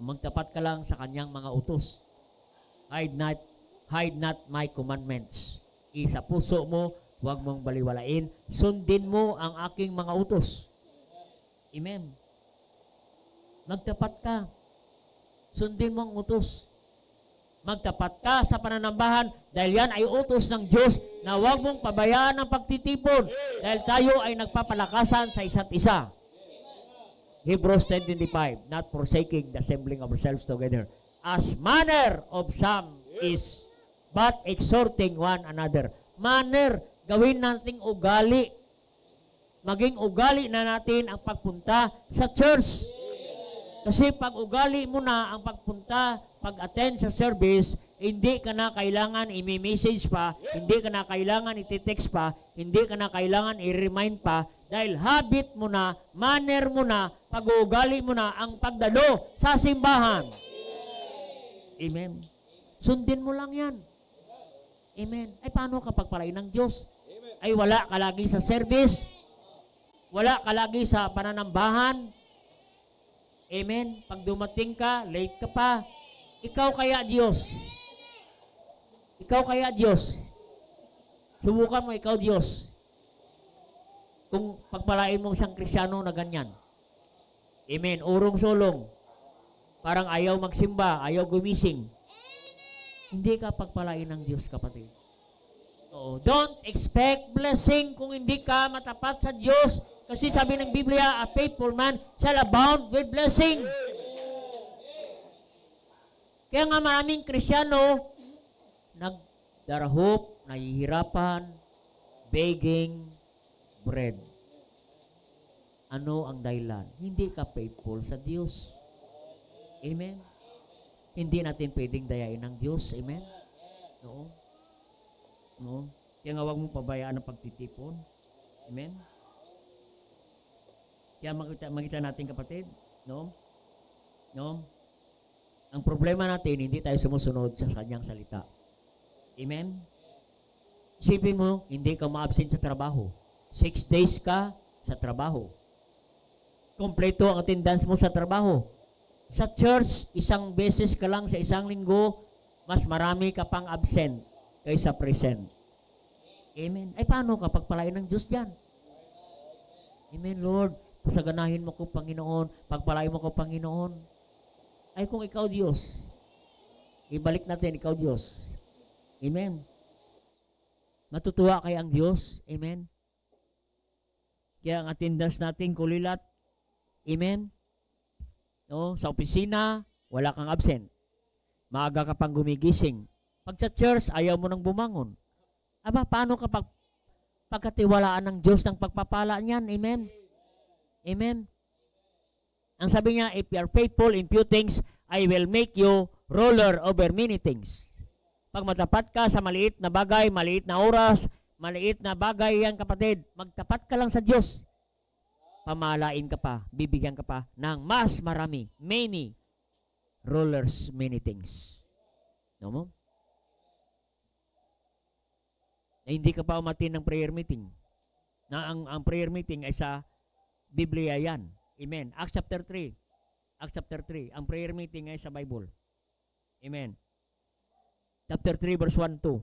Magtapat ka lang sa kanyang mga utos. Hide not my commandments. Isa puso mo, huwag mong baliwalain. Sundin mo ang aking mga utos. Amen. Magtapat ka. Sundin mo ang utos. Magtapat ka sa pananambahan dahil yan ay utos ng Diyos na huwag mong pabayaan ang pagtitipon dahil tayo ay nagpapalakasan sa isa't isa. Hebrews 10:25, not forsaking the assembling of ourselves together, as manner of some is, but exhorting one another. Manner, gawin nating ugali. Maging ugali na natin ang pagpunta sa church. Kasi pag ugali mo na ang pagpunta, pag-attend sa service, hindi ka na kailangan i-message pa, hindi ka na kailangan i-text pa, hindi ka na kailangan i-remind pa, dahil habit mo na, manner mo na, pag-uugali mo na ang pagdalo sa simbahan. Amen. Sundin mo lang yan. Amen. Ay, paano kapag palain ng Diyos? Ay, wala ka lagi sa service. Wala ka lagi sa pananambahan. Amen. Pag dumating ka, late ka pa. Ikaw kaya Diyos? Ikaw kaya Diyos? Subukan mo, ikaw Diyos. Kung pagpalain mo isang Kristyano na ganyan. Amen. Urong-sulong. Parang ayaw magsimba, ayaw gumising. Hindi ka pagpalain ng Diyos, kapatid. Oo. Don't expect blessing kung hindi ka matapat sa Diyos. Kasi sabi ng Biblia, a faithful man shall abound with blessing. Kaya nga maraming Kristyano, nagdarahop, nahihirapan, begging bread. Ano ang dahilan? Hindi ka faithful sa Diyos. Amen? Hindi natin pwedeng dayain ng Diyos. Amen? No? No? Kaya nga huwag mong pabayaan ang pagtitipon. Amen? Kaya makita natin kapatid, no? No? Ang problema natin, hindi tayo sumusunod sa kanyang salita. Amen? Isipin mo, hindi ka ma-absent sa trabaho. 6 days ka sa trabaho. Kompleto ang attendance mo sa trabaho. Sa church, 1 beses ka lang sa 1 linggo, mas marami ka pang absent kaysa present. Amen. Ay, paano ka pagpalain ng Diyos dyan? Amen, Lord. Pasaganahin mo ko, Panginoon. Pagpalain mo ko, Panginoon. Ay, kung ikaw, Diyos, ibalik natin, ikaw, Diyos. Amen. Matutuwa kaya ang Diyos. Amen. Kaya ang attendance natin kulilat. Amen. No, sa opisina, wala kang absent. Maaga ka pang gumigising. Pag sa church, ayaw mo nang bumangon. Aba, paano kapag pagkatiwalaan ng Diyos ng pagpapala niyan? Amen? Amen? Ang sabi niya, if you are faithful in few things, I will make you ruler over many things. Pag matapat ka sa maliit na bagay, maliit na oras, maliit na bagay yan, kapatid, magtapat ka lang sa Diyos. Pamalain ka pa, bibigyan ka pa ng mas marami, many rulers, many things. No mo? Na hindi ka pa umatin ng prayer meeting. Na ang prayer meeting ay sa Biblia yan. Amen. Acts chapter 3. Acts chapter 3. Ang prayer meeting ay sa Bible. Amen. Chapter 3 verse 1-2.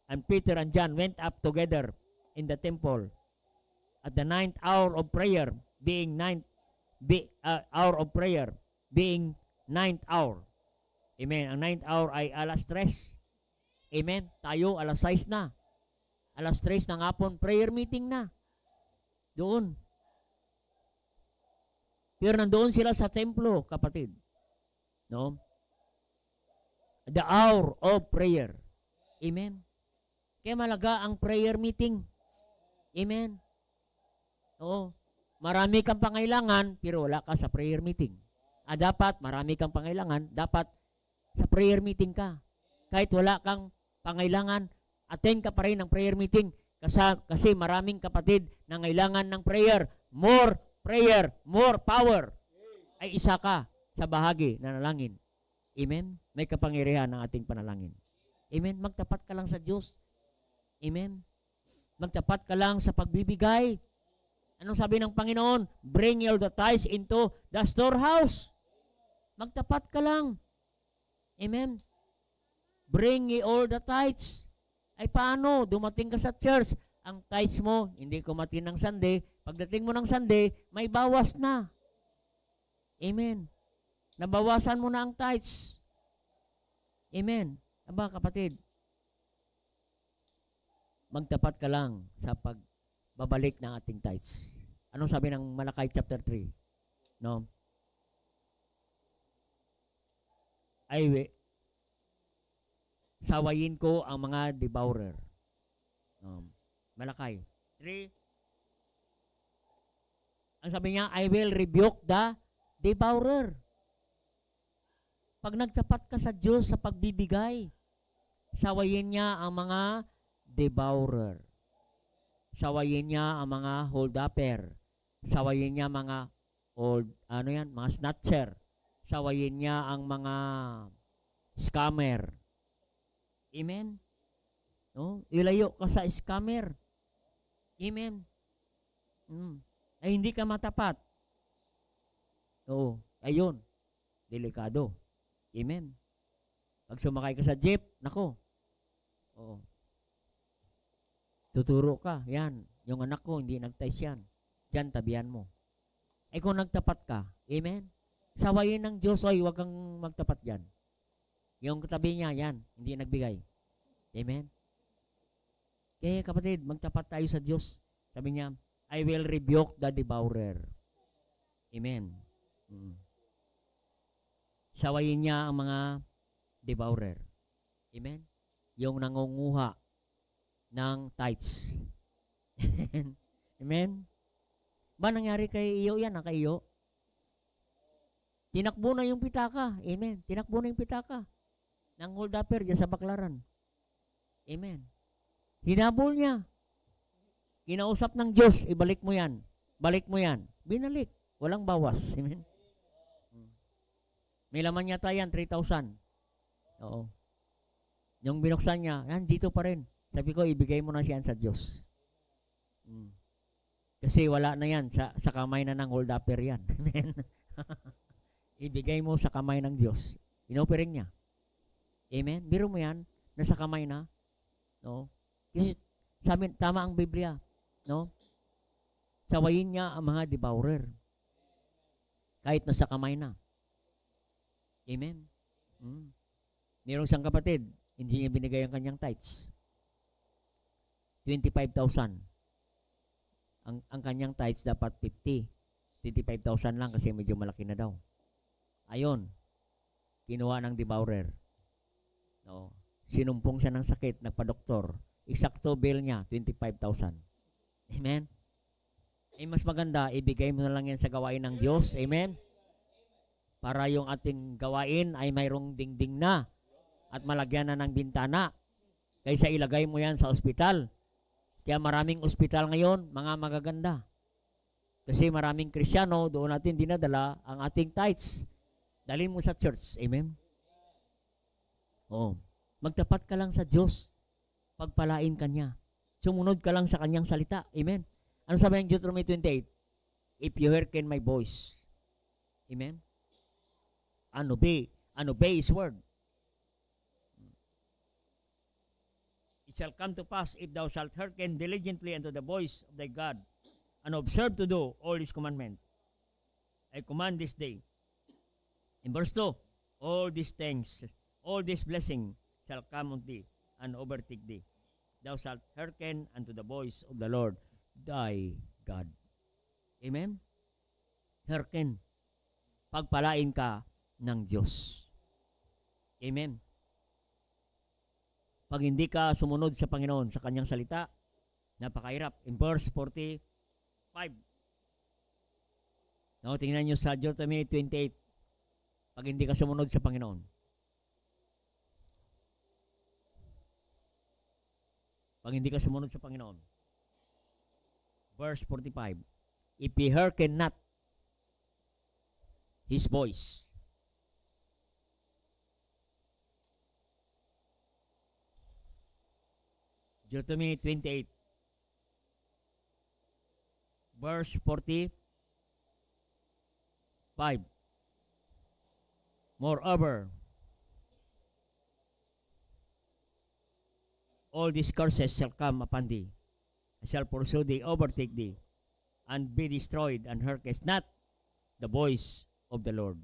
And Peter and John went up together in the temple at the 9th hour of prayer, being 9th hour. Amen. Ang 9th hour ay alas 3. Amen. Tayo alas 6 na. Alas 3 ng hapon, prayer meeting na. Doon. Pero nandoon sila sa templo, kapatid. No? The hour of prayer. Amen. Kaya malaga ang prayer meeting. Amen. Oo. Marami kang pangailangan, pero wala ka sa prayer meeting. Dapat, marami kang pangailangan, dapat sa prayer meeting ka. Kahit wala kang pangailangan, attend ka pa rin ng prayer meeting kasi maraming kapatid na ngailangan ng prayer, more power. Ay isa ka sa bahagi na nalangin. Amen? May kapangyarihan ng ating panalangin. Amen? Magtapat ka lang sa Diyos. Amen? Magtapat ka lang sa pagbibigay. Anong sabi ng Panginoon? Bring all the tithes into the storehouse. Magtapat ka lang. Amen? Bring ye all the tithes. Ay paano? Dumating ka sa church, ang tithes mo, hindi kumatin ng Sunday. Pagdating mo ng Sunday, may bawas na. Amen. Nabawasan mo na ang tithes. Amen. Aba kapatid, magtapat ka lang sa pagbabalik ng ating tithes. Anong sabi ng Malakay chapter 3? No? Sawayin ko ang mga devourer. Malakay 3. Ang sabi niya, I will rebuke the devourer. Pag nagtapat ka sa Diyos sa pagbibigay, sawayin niya ang mga devourer. Sawayin niya ang mga hold-upper. Sawayin niya mga mga snatcher. Sawayin niya ang mga scammer. Amen? No? Ilayo ka sa scammer. Amen? Ay hindi ka matapat. Oo. Ayun. Delikado. Amen? Pag sumakay ka sa jeep, nako. Oo. Tuturo ka. Yan. Yung anak ko, hindi nagtais yan. Diyan, tabihan mo. Ay kung nagtapat ka, amen? Sawayin ng Diyos, huwag kang magtapat dyan. Yung katabi niya, yan, hindi nagbigay. Amen? Kaya kapatid, magtapat tayo sa Diyos. Sabi niya, I will rebuke the devourer. Amen? Sawayin niya ang mga devourer. Amen? Yung nangunguha ng tithes. Amen? Ba nangyari kay iyo yan, kay iyo? Tinakbo na yung pitaka. Amen? Tinakbo na yung pitaka ng hold-upper dyan sa Baklaran. Amen. Hinabol niya. Kinausap ng Diyos, ibalik mo yan. Balik mo yan. Binalik. Walang bawas. Amen? May laman yata yan, 3,000. Oo. Yung binuksan niya, yan, dito pa rin. Sabi ko, ibigay mo na siyan sa Diyos. Kasi wala na yan. Sa kamay na ng hold-upper yan. Amen? Ibigay mo sa kamay ng Diyos. Inoperate niya. Amen? Biro mo yan, nasa kamay na. No? Kasi sabi, tama ang Biblia. No? Sawayin niya ang mga devourer. Kahit nasa kamay na. Amen? Merong isang kapatid, hindi niya binigay ang kanyang tithes. 25,000. Ang kanyang tithes dapat 50. 25,000 lang kasi medyo malaki na daw. Ayon, kinuha ng devourer. No. Sinumpong siya ng sakit, nagpa-doktor. Eksakto bill niya, 25,000. Amen? Mas maganda, ibigay mo na lang yan sa gawain ng Diyos. Amen? Para yung ating gawain ay mayroong dingding na at malagyan na ng bintana. Kaysa ilagay mo yan sa ospital. Kaya maraming ospital ngayon, mga magaganda. Kasi maraming Krisyano, doon natin dinadala ang ating tithes. Dalhin mo sa church. Amen? Magtapat ka lang sa Diyos. Pagpalain ka niya. Sumunod ka lang sa kanyang salita. Amen? Ano sabi ng Deuteronomy 28? If you hearken my voice. Amen? And obey His word. It shall come to pass if thou shalt hearken diligently unto the voice of thy God, and observe to do all His commandment. I command this day. In verse 2, all these things, all this blessing shall come unto thee and overtake thee. Thou shalt hearken unto the voice of the Lord thy God. Amen? Hearken. Pagpalain ka ng Diyos. Amen? Pag hindi ka sumunod sa Panginoon, sa kanyang salita, napakahirap. In verse 45. No, tingnan nyo sa Deuteronomy 28. Pag hindi ka sumunod sa Panginoon. Pag hindi ka sumunod sa Panginoon. Verse 45. If ye hearken not His voice. Deuteronomy 28. Verse 45. Moreover, all these curses shall come upon thee. I shall pursue thee, overtake thee, and be destroyed, and hearken not the voice of the Lord.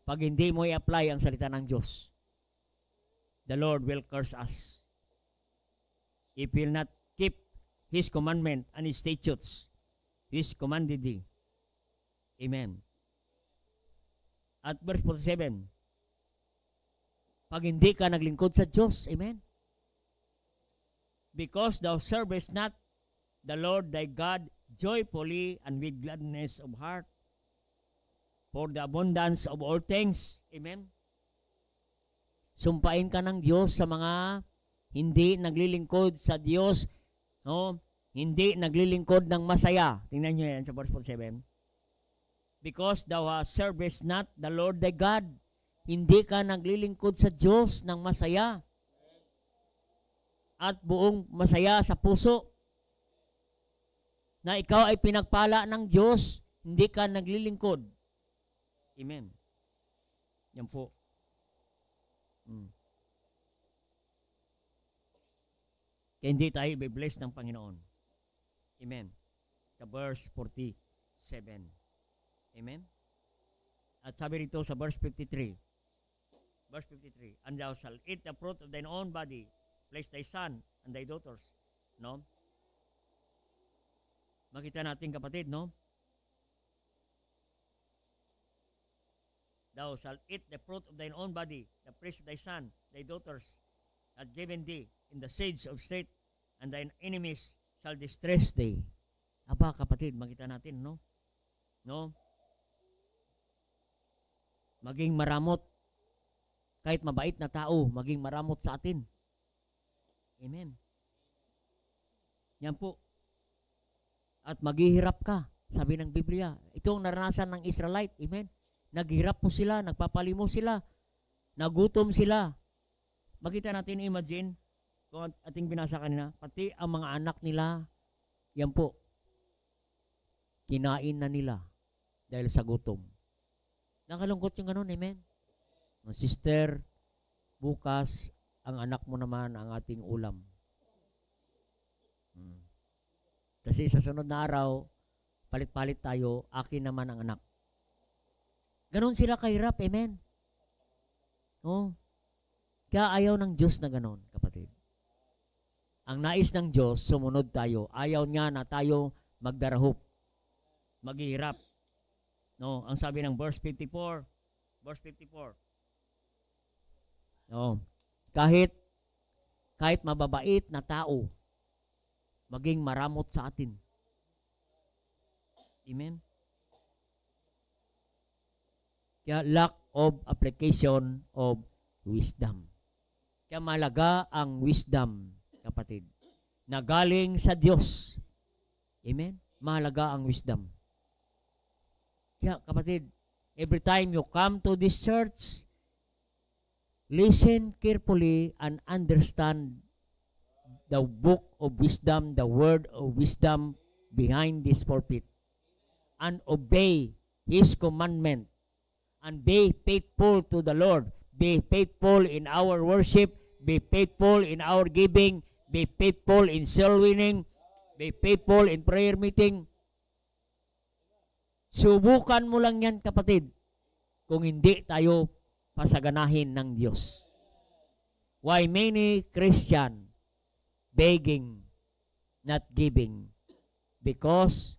Pag hindi mo i-apply ang salita ng Diyos, the Lord will curse us. If you will not keep His commandment and His statutes, His commanded thee. Amen. At verse 47, pag hindi ka naglingkod sa Diyos, amen? Because thou servest not the Lord thy God joyfully and with gladness of heart, for the abundance of all things. Amen? Sumpain ka ng Diyos sa mga hindi naglilingkod sa Diyos, no? Hindi naglilingkod ng masaya. Tingnan nyo yan sa verse 47. Because thou servest not the Lord thy God. Hindi ka naglilingkod sa Diyos ng masaya. At buong masaya sa puso. Na ikaw ay pinagpala ng Diyos, hindi ka naglilingkod. Amen. Yan po. Kaya hindi tayo i-bless ng Panginoon. Amen. Sa verse 47. Amen? At sabi rito sa verse 53. Verse 53. And thou shalt eat the fruit of thine own body, place thy son and thy daughters. No? Makita natin kapatid, no? Thou shalt eat the fruit of thine own body, the flesh of thy son, thy daughters, hath given thee in the siege of straight, and thine enemies shall distress thee. Aba, kapatid, makita natin, no? No? Maging maramot. Kahit mabait na tao, maging maramot sa atin. Amen. Yan po. At maghihirap ka, sabi ng Biblia. Ito ang naranasan ng Israelite. Amen. Naghirap po sila, nagpapalimo sila, nagutom sila. Makita natin, imagine, kung ating binasa kanina, pati ang mga anak nila, yan po, kinain na nila dahil sa gutom. Nakalungkot yung ganun, amen? Sister, bukas, ang anak mo naman ang ating ulam. Kasi sa sunod na araw, palit-palit tayo, akin naman ang anak. Ganon sila kahirap, amen? Oh. Kaya ayaw ng Diyos na ganon, kapatid. Ang nais ng Diyos, sumunod tayo. Ayaw niya na tayo magdarahop, maghihirap. No, ang sabi ng verse 54, no, kahit mababait na tao, maging maramot sa atin. Amen? Kaya lack of application of wisdom. Kaya malaga ang wisdom, kapatid, na galing sa Diyos. Amen? Mahalaga ang wisdom. Kaya, kapatid, every time you come to this church, listen carefully and understand the book of wisdom, the word of wisdom behind this pulpit, and obey His commandment, and be faithful to the Lord. Be faithful in our worship, be faithful in our giving, be faithful in soul winning, be faithful in prayer meeting. Subukan mo lang yan, kapatid, kung hindi tayo pasaganahin ng Diyos. Why many Christian begging, not giving? Because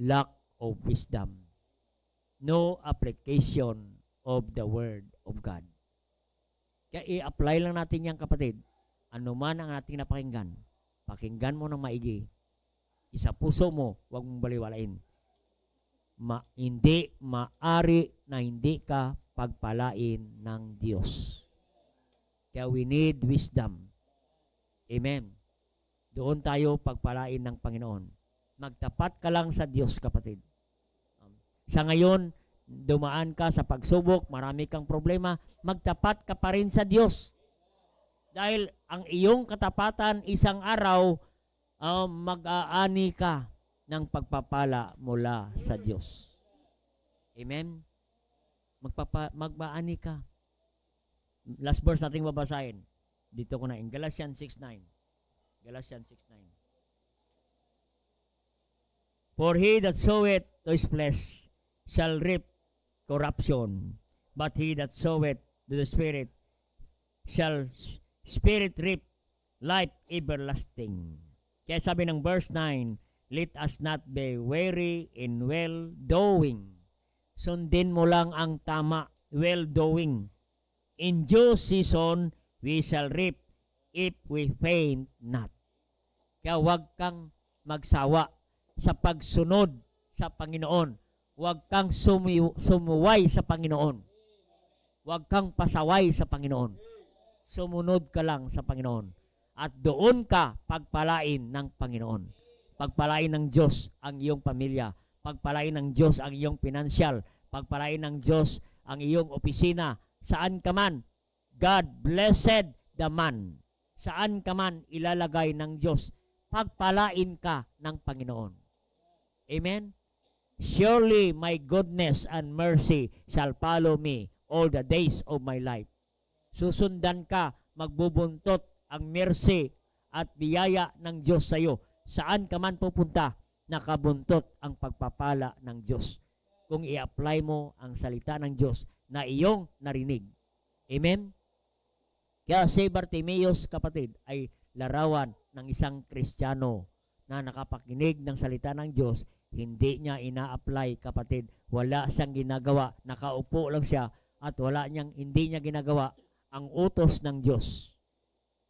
lack of wisdom. No application of the Word of God. Kaya i-apply lang natin yan, kapatid. Ano man ang ating napakinggan, pakinggan mo ng maigi. Isa puso mo, huwag mong baliwalain. Hindi maari na hindi ka pagpalain ng Diyos. Kaya we need wisdom. Amen. Doon tayo pagpalain ng Panginoon. Magtapat ka lang sa Diyos, kapatid. Sa ngayon, dumaan ka sa pagsubok, marami kang problema, magtapat ka pa rin sa Diyos. Dahil ang iyong katapatan, isang araw, mag-aani ka ng pagpapala mula sa Diyos. Amen? Mag-aani ka. Last verse nating babasahin. Dito ko na, in Galatians 6:9. Galatians 6:9. For he that soweth to his flesh shall reap corruption, but he that soweth to the Spirit shall Spirit reap life everlasting. Kaya sabi ng verse 9, let us not be weary in well-doing. Sundin mo lang ang tama, well-doing. In due season, we shall reap if we faint not. Kaya huwag kang magsawa sa pagsunod sa Panginoon. Huwag kang sumuway sa Panginoon. Huwag kang pasaway sa Panginoon. Sumunod ka lang sa Panginoon. At doon ka pagpalain ng Panginoon. Pagpalain ng Diyos ang iyong pamilya. Pagpalain ng Diyos ang iyong pinansyal. Pagpalain ng Diyos ang iyong opisina. Saan ka man, God blessed the man. Saan ka man ilalagay ng Diyos, pagpalain ka ng Panginoon. Amen? Surely my goodness and mercy shall follow me all the days of my life. Susundan ka, magbubuntot ang mercy at biyaya ng Diyos sa iyo. Saan ka man pupunta, nakabuntot ang pagpapala ng Diyos. Kung i-apply mo ang salita ng Diyos na iyong narinig. Amen? Kaya si Bartimeus, kapatid, ay larawan ng isang Kristiyano na nakapakinig ng salita ng Diyos. Hindi niya ina-apply, kapatid. Wala siyang ginagawa. Nakaupo lang siya at hindi niya ginagawa ang utos ng Diyos.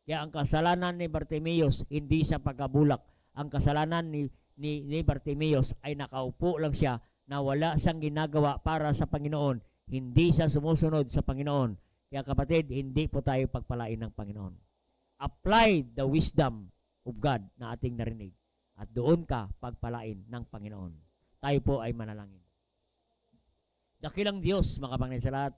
Kaya ang kasalanan ni Bartimeus, hindi sa pagkabulak. Ang kasalanan ni Bartimeus ay nakaupo lang siya na wala siyang ginagawa para sa Panginoon. Hindi siya sumusunod sa Panginoon. Kaya kapatid, hindi po tayo pagpalain ng Panginoon. Apply the wisdom of God na ating narinig. At doon ka pagpalain ng Panginoon. Tayo po ay manalangin. Dakilang Diyos, makapangyarihan sa lahat,